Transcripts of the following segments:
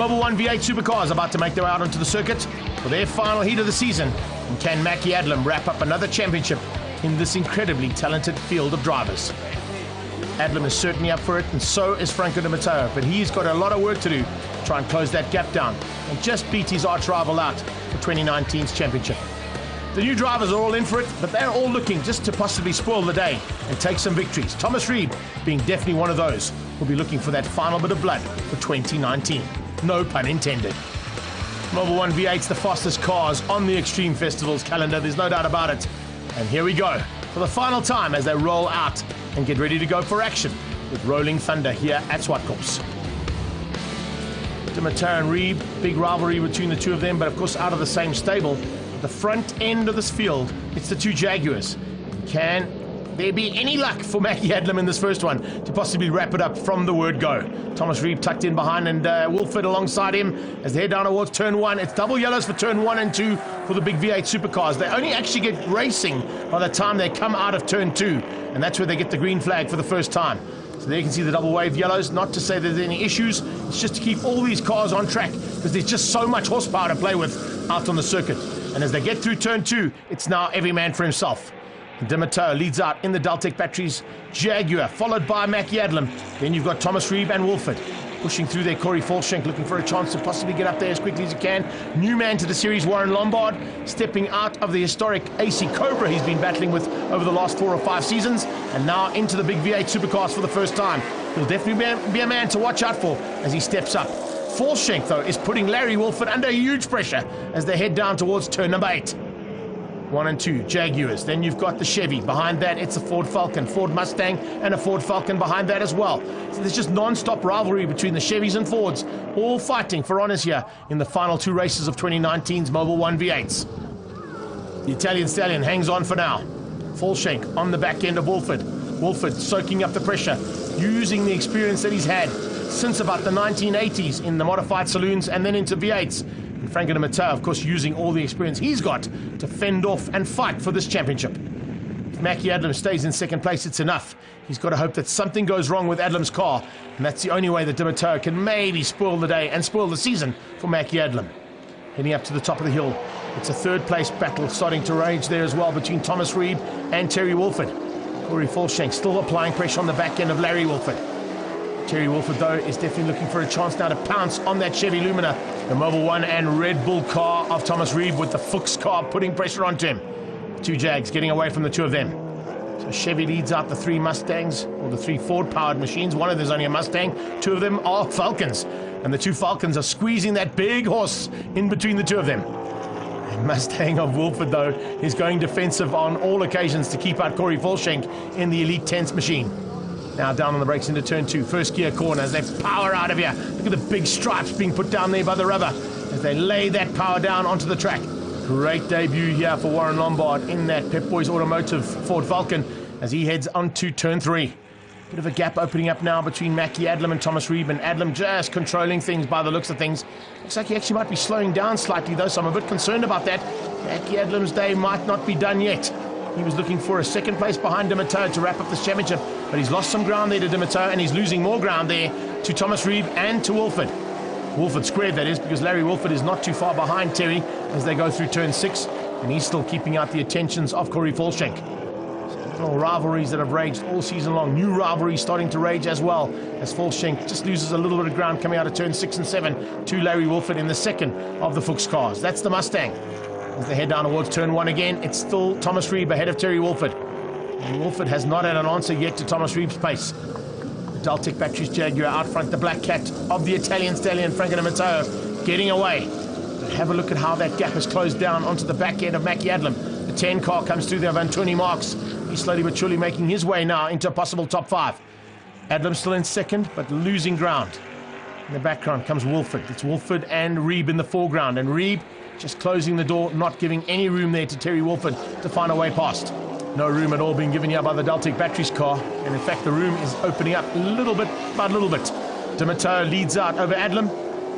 Mobil 1 V8 Supercars about to make their way out onto the circuit for their final heat of the season. And can Mackie Adlam wrap up another championship in this incredibly talented field of drivers? Adlam is certainly up for it, and so is Franco Di Matteo, but he's got a lot of work to do to try and close that gap down and just beat his arch rival out for 2019's championship. The new drivers are all in for it, but they're all looking just to possibly spoil the day and take some victories. Thomas Reeb being definitely one of those who'll be looking for that final bit of blood for 2019. No pun intended. Mobil 1 V8's the fastest cars on the Extreme Festival's calendar, there's no doubt about it. And here we go, for the final time as they roll out and get ready to go for action with Rolling Thunder here at Zwartkops. Di Matteo and Reeb, big rivalry between the two of them, but of course out of the same stable. The front end of this field, it's the two Jaguars. Can there be any luck for Mackie Adlam in this first one to possibly wrap it up from the word go? Thomas Reeb tucked in behind, and Wilford alongside him as they head down towards turn one. It's double yellows for turn 1 and 2 for the big V8 Supercars. They only actually get racing by the time they come out of turn 2, and that's where they get the green flag for the first time. So there you can see the double wave yellows. Not to say there's any issues, it's just to keep all these cars on track because there's just so much horsepower to play with out on the circuit. And as they get through turn 2, it's now every man for himself. Di Matteo leads out in the Deltec Batteries Jaguar, followed by Mackie Adlam. Then you've got Thomas Reeb and Wilford pushing through there. Corey Falshank looking for a chance to possibly get up there as quickly as he can. New man to the series, Warren Lombard, stepping out of the historic AC Cobra he's been battling with over the last 4 or 5 seasons, and now into the big V8 Supercars for the first time. He'll definitely be a man to watch out for as he steps up. Falshank, though, is putting Larry Wilford under huge pressure as they head down towards turn number 8. 1 and 2, Jaguars. Then you've got the Chevy. Behind that, it's a Ford Falcon, Ford Mustang, and a Ford Falcon behind that as well. So there's just non-stop rivalry between the Chevys and Fords, all fighting for honours here in the final 2 races of 2019's Mobil 1 V8s. The Italian Stallion hangs on for now. Falshank on the back end of Wilford. Wilford soaking up the pressure, using the experience that he's had since about the 1980s in the modified saloons and then into V8s. And Franco Di Matteo, of course, using all the experience he's got to fend off and fight for this championship. If Mackie Adlam stays in second place, it's enough. He's got to hope that something goes wrong with Adlam's car, and that's the only way that Di Matteo can maybe spoil the day and spoil the season for Mackie Adlam. Heading up to the top of the hill, it's a third place battle starting to rage there as well between Thomas Reeb and Terry Wilford. Corey Falshank still applying pressure on the back end of Larry Wilford. Terry Wilford, though, is definitely looking for a chance now to pounce on that Chevy Lumina. The Mobil 1 and Red Bull car of Thomas Reeb with the Fuchs car putting pressure onto him. 2 Jags getting away from the 2 of them. So Chevy leads out the 3 Mustangs, or the 3 Ford-powered machines. One of them is only a Mustang. 2 of them are Falcons. And the 2 Falcons are squeezing that big horse in between the 2 of them. And Mustang of Wilford, though, is going defensive on all occasions to keep out Corey Falshank in the Elite 10s machine. Now down on the brakes into turn 2, first gear corner as they power out of here. Look at the big stripes being put down there by the rubber as they lay that power down onto the track. Great debut here for Warren Lombard in that Pep Boys Automotive Ford Falcon as he heads onto turn 3. Bit of a gap opening up now between Mackie Adlam and Thomas Reeb, and Adlam just controlling things by the looks of things. Looks like he actually might be slowing down slightly though, so I'm a bit concerned about that. Mackie Adlam's day might not be done yet. He was looking for a second place behind Di Matteo to wrap up this championship, but he's lost some ground there to Di Matteo, and he's losing more ground there to Thomas Reeb and to Wilford. Wilford squared, that is, because Larry Wilford is not too far behind Terry as they go through turn 6, and he's still keeping out the attentions of Corey Falshank. So little rivalries that have raged all season long. New rivalries starting to rage as well as Falshank just loses a little bit of ground coming out of turn 6 and 7 to Larry Wilford in the second of the Fuchs cars. That's the Mustang. As they head down towards turn 1 again, it's still Thomas Reeb ahead of Terry Wilford. And Wilford has not had an answer yet to Thomas Reeb's pace. The Deltec Batteries Jaguar out front, the black cat of the Italian Stallion, Franco Di Matteo, getting away. But have a look at how that gap has closed down onto the back end of Mackie Adlam. The 10 car comes through there of Antoni Marks. He's slowly but surely making his way now into a possible top 5. Adlam still in second, but losing ground. In the background comes Wilford. It's Wilford and Reeb in the foreground, and Reeb just closing the door, not giving any room there to Terry Wilford to find a way past. No room at all being given here by the Deltec Batteries car, and in fact the room is opening up a little bit by a little bit. Di Matteo leads out over Adlam,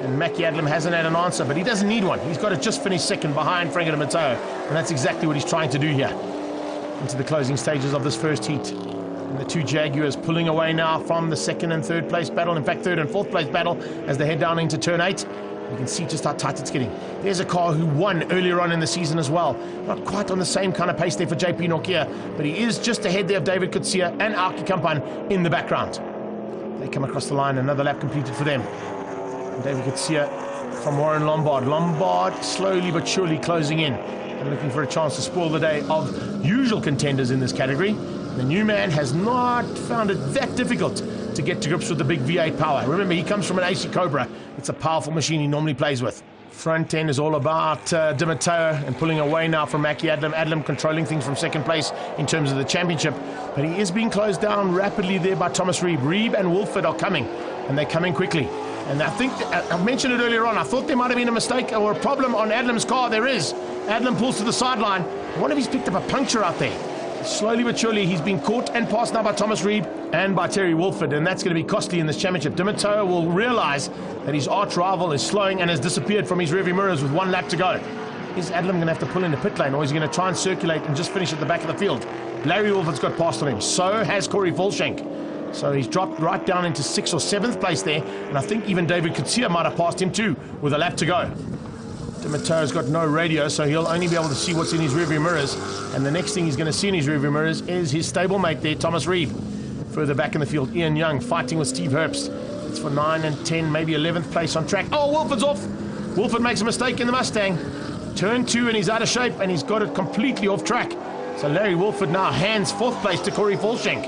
and Mackie Adlam hasn't had an answer, but he doesn't need one. He's got to just finish second behind Franco Di Matteo, and that's exactly what he's trying to do here. Into the closing stages of this first heat. And the two Jaguars pulling away now from the second and third place battle. In fact, third and fourth place battle as they head down into turn 8. You can see just how tight it's getting. There's a car who won earlier on in the season as well. Not quite on the same kind of pace there for JP Nokia, but he is just ahead there of David Kutsia and Aki Kampan in the background. They come across the line, another lap completed for them. And David Kutsia from Warren Lombard. Lombard slowly but surely closing in and looking for a chance to spoil the day of usual contenders in this category. The new man has not found it that difficult to get to grips with the big V8 power. Remember, he comes from an AC Cobra. It's a powerful machine he normally plays with. Front end is all about Di Matteo and pulling away now from Mackie Adlam. Adlam controlling things from second place in terms of the championship. But he is being closed down rapidly there by Thomas Reeb. Reeb and Wolford are coming, and they're coming quickly. And I think, I mentioned it earlier on, I thought there might have been a mistake or a problem on Adlam's car. There is. Adlam pulls to the sideline. I wonder if he's picked up a puncture out there. Slowly but surely, he's been caught and passed now by Thomas Reeb and by Terry Wolford, and that's going to be costly in this championship. Di Matteo will realize that his arch rival is slowing and has disappeared from his rearview mirrors with 1 lap to go. Is Adlam going to have to pull into pit lane, or is he going to try and circulate and just finish at the back of the field? Larry Wolford's got past on him. So has Corey Volshank. So he's dropped right down into 6th or 7th place there, and I think even David Kutsia might have passed him too with a lap to go. Di Matteo's got no radio, so he'll only be able to see what's in his rearview mirrors. And the next thing he's going to see in his rearview mirrors is his stablemate there, Thomas Reeb. Further back in the field, Ian Young fighting with Steve Herbst. It's for 9 and 10, maybe 11th place on track. Oh, Wolford's off. Wolford makes a mistake in the Mustang. Turn 2 and he's out of shape, and he's got it completely off track. So Larry Wolford now hands 4th place to Corey Volshank.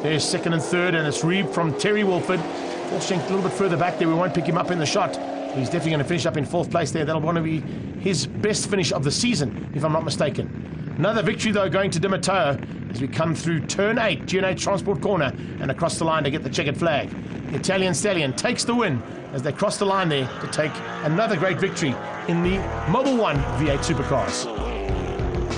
There's 2nd and 3rd, and it's Reeb from Terry Wolford. Volshank a little bit further back there. We won't pick him up in the shot. He's definitely going to finish up in 4th place there. That'll want to be his best finish of the season, if I'm not mistaken. Another victory, though, going to Di Matteo as we come through turn 8, G&H Transport Corner, and across the line to get the checkered flag. The Italian Stallion takes the win as they cross the line there to take another great victory in the Mobil 1 V8 Supercars.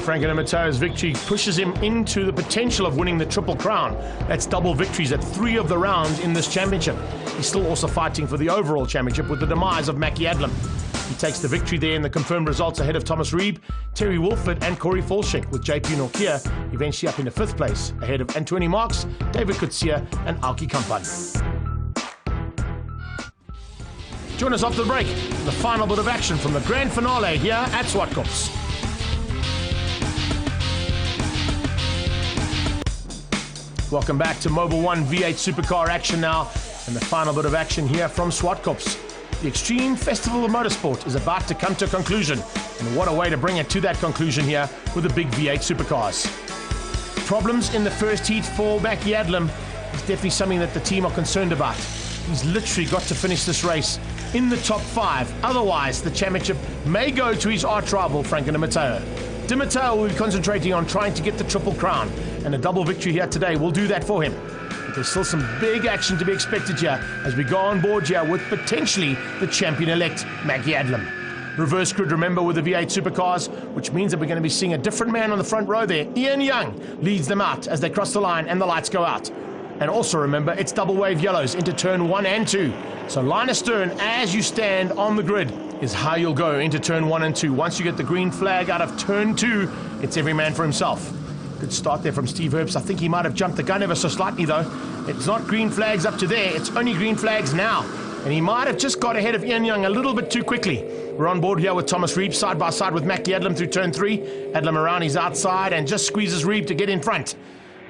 Franco Di Matteo's victory pushes him into the potential of winning the Triple Crown. That's double victories at 3 of the rounds in this championship. He's still also fighting for the overall championship with the demise of Mackie Adlam. He takes the victory there in the confirmed results ahead of Thomas Reeb, Terry Wolford and Corey Volshank, with JP Nokia eventually up into 5th place ahead of Antoine Marks, David Kutsia and Aki Kampan. Join us after the break, the final bit of action from the grand finale here at Swartkops. Welcome back to Mobil 1 V8 Supercar action now, and the final bit of action here from Swartkops. The Extreme Festival of Motorsport is about to come to a conclusion, and what a way to bring it to that conclusion here with the big V8 Supercars. Problems in the first heat for Mackie Adlam is definitely something that the team are concerned about. He's literally got to finish this race in the top 5, otherwise the championship may go to his arch rival Franco Di Matteo. Di Matteo will be concentrating on trying to get the Triple Crown, and a double victory here today will do that for him. But there's still some big action to be expected here as we go on board here with potentially the champion-elect Mackie Adlam. Reverse grid, remember, with the V8 Supercars, which means that we're going to be seeing a different man on the front row there. Ian Young leads them out as they cross the line and the lights go out. And also remember, it's double wave yellows into turn 1 and 2. So line astern, as you stand on the grid, is how you'll go into turn 1 and 2. Once you get the green flag out of turn 2, it's every man for himself. Good start there from Steve Herbst. I think he might have jumped the gun ever so slightly, though. It's not green flags up to there. It's only green flags now. And he might have just got ahead of Ian Young a little bit too quickly. We're on board here with Thomas Reeb, side by side with Mackie Adlam through turn 3. Adlam around his outside and just squeezes Reeb to get in front.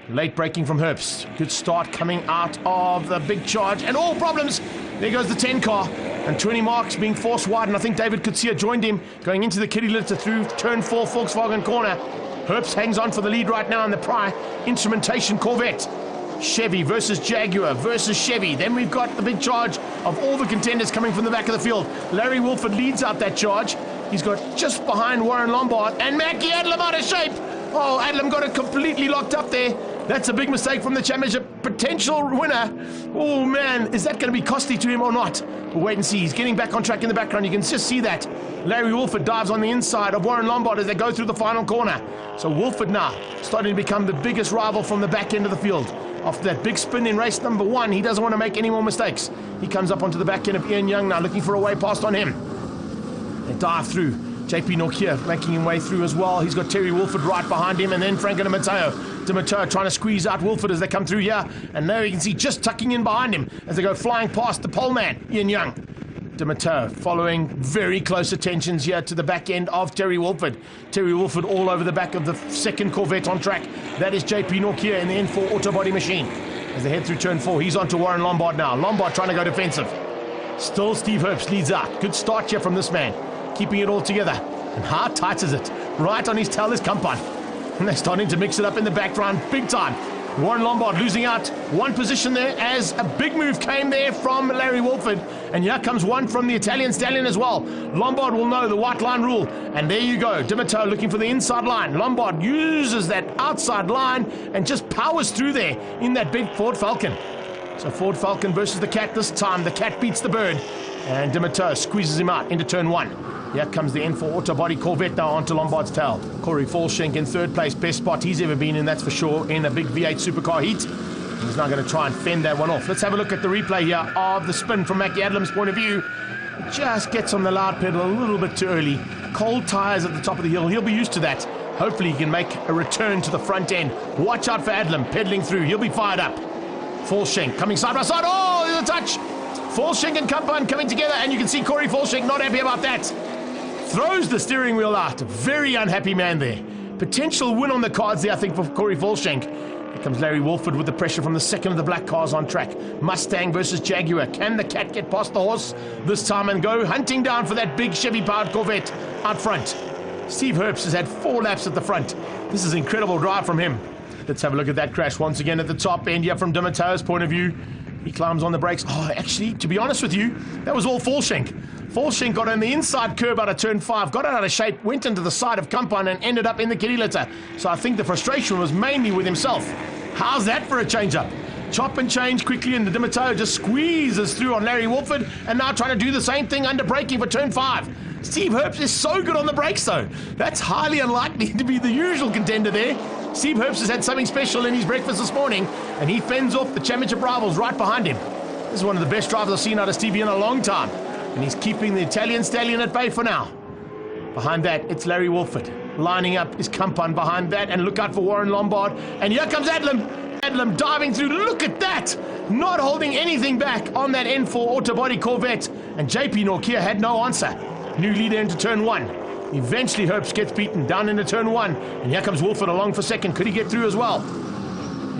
Late braking from Herbst. Good start coming out of the big charge. And all problems. There goes the 10 car. And 20 marks being forced wide. And I think David Kutsia joined him going into the kitty litter through turn 4 Volkswagen corner. Herbst hangs on for the lead right now in the Pry Instrumentation Corvette. Chevy versus Jaguar versus Chevy. Then we've got the big charge of all the contenders coming from the back of the field. Larry Wolford leads out that charge. He's got just behind Warren Lombard. And Mackie Adlam out of shape. Oh, Adlam got it completely locked up there. That's a big mistake from the championship potential winner. Oh man, is that going to be costly to him or not? We'll wait and see. He's getting back on track in the background. You can just see that. Larry Wolford dives on the inside of Warren Lombard as they go through the final corner. So Wolford now starting to become the biggest rival from the back end of the field. After that big spin in race number 1, he doesn't want to make any more mistakes. He comes up onto the back end of Ian Young now, looking for a way past on him. They dive through. JP Nokia making his way through as well. He's got Terry Wolford right behind him, and then Franco Di Matteo Dimatoa trying to squeeze out Wilford as they come through here. And now you can see just tucking in behind him as they go flying past the pole man, Ian Young. Dimatoa following very close attentions here to the back end of Terry Wilford. Terry Wilford all over the back of the second Corvette on track. That is JP Norkia in the N4 auto body machine. As they head through turn 4, he's on to Warren Lombard now. Lombard trying to go defensive. Still Steve Herbst leads out. Good start here from this man. Keeping it all together. And how tight is it? Right on his tail is Kampan. And they're starting to mix it up in the background big time. Warren Lombard losing out one position there as a big move came there from Larry Wolford. And here comes one from the Italian Stallion as well. Lombard will know the white line rule. And there you go. Dimatoa looking for the inside line. Lombard uses that outside line and just powers through there in that big Ford Falcon. So Ford Falcon versus the Cat this time. The Cat beats the Bird. And Dimatoa squeezes him out into turn 1. Here comes the N4 auto body Corvette now onto Lombard's tail. Corey Falshank in third place. Best spot he's ever been in, that's for sure, in a big V8 supercar heat. He's now going to try and fend that one off. Let's have a look at the replay here of the spin from Mackie Adlam's point of view. It just gets on the loud pedal a little bit too early. Cold tyres at the top of the hill. He'll be used to that. Hopefully he can make a return to the front end. Watch out for Adlam pedaling through. He'll be fired up. Falshank coming side by side. Oh, there's a touch. Falshank and Kampan coming together, and you can see Corey Falshank not happy about that. Throws the steering wheel out. Very unhappy man there. Potential win on the cards there, I think, for Corey Falshank. Here comes Larry Wolford with the pressure from the second of the black cars on track. Mustang versus Jaguar. Can the Cat get past the horse this time and go hunting down for that big Chevy-powered Corvette out front? Steve Herbst has had 4 laps at the front. This is an incredible drive from him. Let's have a look at that crash once again at the top end here from Dimatoa's point of view. He climbs on the brakes. Oh, actually, to be honest with you, that was all Falshank. Falshank got on the inside curb out of turn 5, got out of shape, went into the side of Kampan and ended up in the kitty litter. So I think the frustration was mainly with himself. How's that for a change-up? Chop and change quickly, and the Dimatoa just squeezes through on Larry Wolford, and now trying to do the same thing under braking for turn 5. Steve Herbst is so good on the brakes, though. That's highly unlikely to be the usual contender there. Steve Herbst has had something special in his breakfast this morning, and he fends off the championship rivals right behind him. This is one of the best drivers I've seen out of Stevie in a long time, and he's keeping the Italian Stallion at bay for now. Behind that, it's Larry Wolford. Lining up is Kampan behind that, and look out for Warren Lombard. And here comes Adlam. Adlam diving through. Look at that! Not holding anything back on that N4 auto body Corvette. And JP Norkia had no answer. New leader into turn 1. Eventually Herbst gets beaten down into turn 1. And here comes Wolford along for second. Could he get through as well?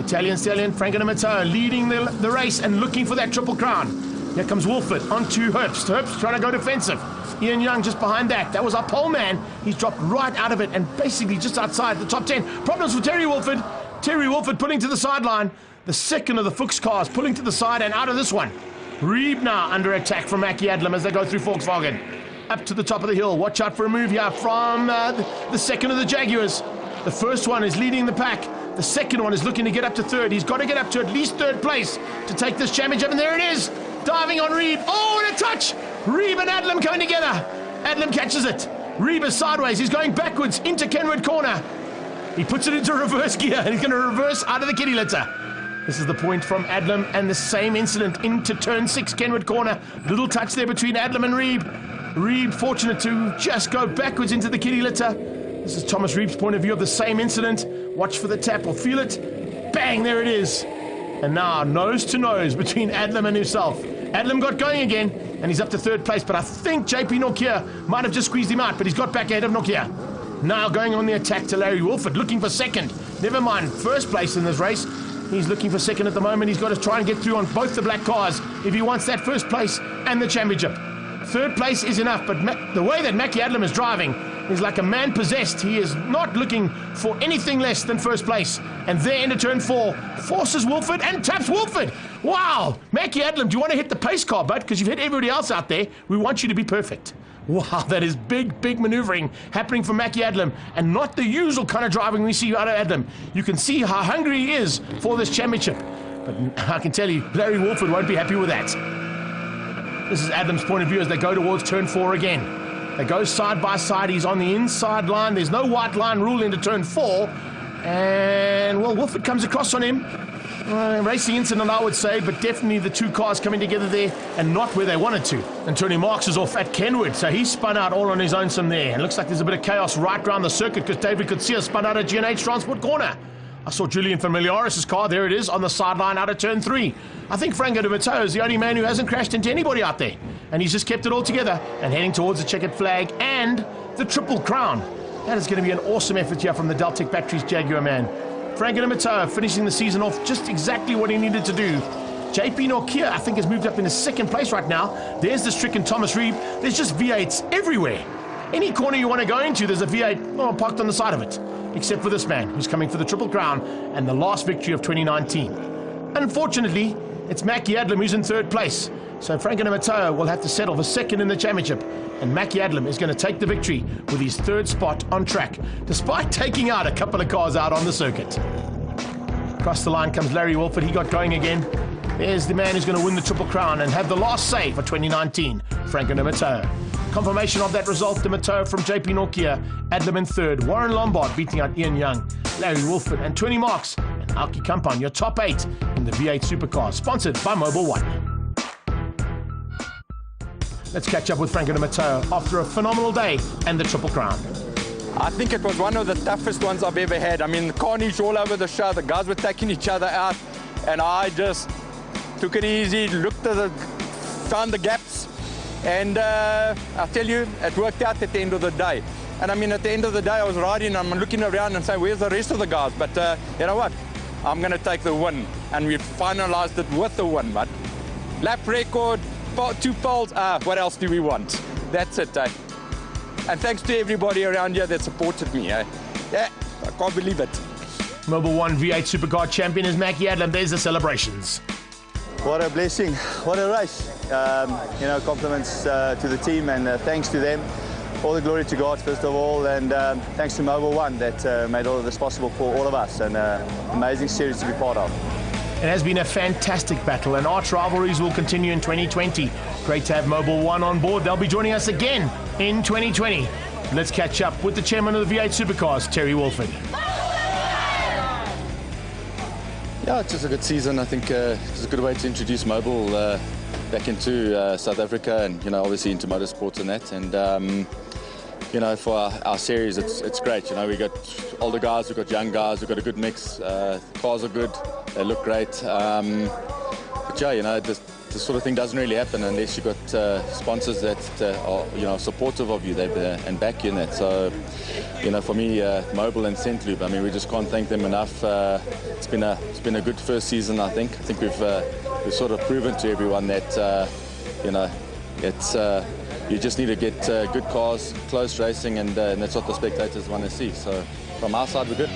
Italian Stallion, Franco Dimatoa leading the race and looking for that triple crown. Here comes Wolford onto Herbst. Herbst trying to go defensive. Ian Young just behind that. That was our pole man. He's dropped right out of it and basically just outside the top 10. Problems for Terry Wolford. Terry Wolford pulling to the sideline. The second of the Fuchs cars pulling to the side and out of this one. Reeb now under attack from Mackie Adlam as they go through Volkswagen. Up to the top of the hill. Watch out for a move here from the second of the Jaguars. The first one is leading the pack. The second one is looking to get up to third. He's got to get up to at least third place to take this championship. And there it is. Diving on Reeb. Oh, and a touch. Reeb and Adlam coming together. Adlam catches it. Reeb is sideways. He's going backwards into Kenwood corner. He puts it into reverse gear and he's going to reverse out of the kitty litter. This is the point from Adlam and the same incident into turn 6, Kenwood corner. Little touch there between Adlam and Reeb. Reeb fortunate to just go backwards into the kitty litter. This is Thomas Reeb's point of view of the same incident. Watch for the tap or feel it. Bang, there it is. And now nose to nose between Adlam and himself. Adlam got going again and he's up to third place, but I think JP Norkia might have just squeezed him out, but he's got back ahead of Norkia. Now going on the attack to Larry Wolford, looking for second. Never mind first place in this race. He's looking for second at the moment. He's got to try and get through on both the black cars if he wants that first place and the championship. Third place is enough, but the way that Mackie Adlam is driving is like a man possessed. He is not looking for anything less than first place. And there into turn 4, forces Wolford and taps Wolford. Wow! Mackie Adlam, do you want to hit the pace car, bud? Because you've hit everybody else out there. We want you to be perfect. Wow, that is big, big maneuvering happening from Mackie Adlam, and not the usual kind of driving we see out of Adlam. You can see how hungry he is for this championship. But I can tell you, Larry Wolford won't be happy with that. This is Adlam's point of view as they go towards turn 4 again. They go side by side. He's on the inside line. There's no white line rule into turn 4. And, well, Wolford comes across on him. Racing incident, I would say, but definitely the two cars coming together there and not where they wanted to. And Tony Marks is off at Kenwood, so he spun out all on his own some there. And looks like there's a bit of chaos right around the circuit because David Kutsia spun out at G&H Transport corner. I saw Julian Familiaris' car, there it is, on the sideline out of turn 3. I think Franco de Matteo is the only man who hasn't crashed into anybody out there. And he's just kept it all together and heading towards the checkered flag and the Triple Crown. That is going to be an awesome effort here from the Deltec Batteries Jaguar man. Franco de Matteo finishing the season off just exactly what he needed to do. JP Nokia, I think, has moved up into second place right now. There's the stricken Thomas Reeve. There's just V8s everywhere. Any corner you want to go into, there's a V8 parked on the side of it. Except for this man, who's coming for the Triple Crown and the last victory of 2019. Unfortunately, it's Mackie Adlam who's in third place. So Franco de Matteo will have to settle for second in the championship. And Mackie Adlam is going to take the victory with his third spot on track, despite taking out a couple of cars out on the circuit. Across the line comes Larry Wolford. He got going again. There's the man who's going to win the Triple Crown and have the last say for 2019, Franco de Matteo. Confirmation of that result, de Matteo from JP Nokia, Adlam in third, Warren Lombard beating out Ian Young, Larry Wolford and 20 Marks, and Alki Kampan, your top 8 in the V8 Supercars, sponsored by Mobil 1. Let's catch up with Franco de Matteo after a phenomenal day and the Triple Crown. I think it was one of the toughest ones I've ever had. I mean, the carnage all over the show, the guys were taking each other out, and I just took it easy, found the gaps, and I'll tell you, it worked out at the end of the day. And I mean, at the end of the day, I was riding, I'm looking around and saying, where's the rest of the guys? But you know what? I'm going to take the win. And we finalized it with the win, but lap record, 2 poles, what else do we want? That's it, eh? And thanks to everybody around here that supported me, eh? Yeah, I can't believe it. Mobil 1 V8 Supercar champion is Mackie Adlam. There's the celebrations. What a blessing, what a race. You know, compliments to the team and thanks to them. All the glory to God, first of all, and thanks to Mobil 1 that made all of this possible for all of us, and amazing series to be part of. It has been a fantastic battle, and arch rivalries will continue in 2020. Great to have Mobil 1 on board. They'll be joining us again in 2020. Let's catch up with the chairman of the V8 Supercars, Terry Wolford. Yeah, it's just a good season. I think it's a good way to introduce Mobil back into South Africa, and obviously into motorsports and that. And for our series, it's great. We got older guys, we've got young guys, we've got a good mix. Cars are good, they look great. But yeah, this sort of thing doesn't really happen unless you've got sponsors that are supportive of you and back you in that. So for me, Mobil and St. Loop, I mean, we just can't thank them enough. It's been a good first season. I think we've sort of proven to everyone that it's you just need to get good cars, close racing, and that's what the spectators want to see. So from our side, we're good.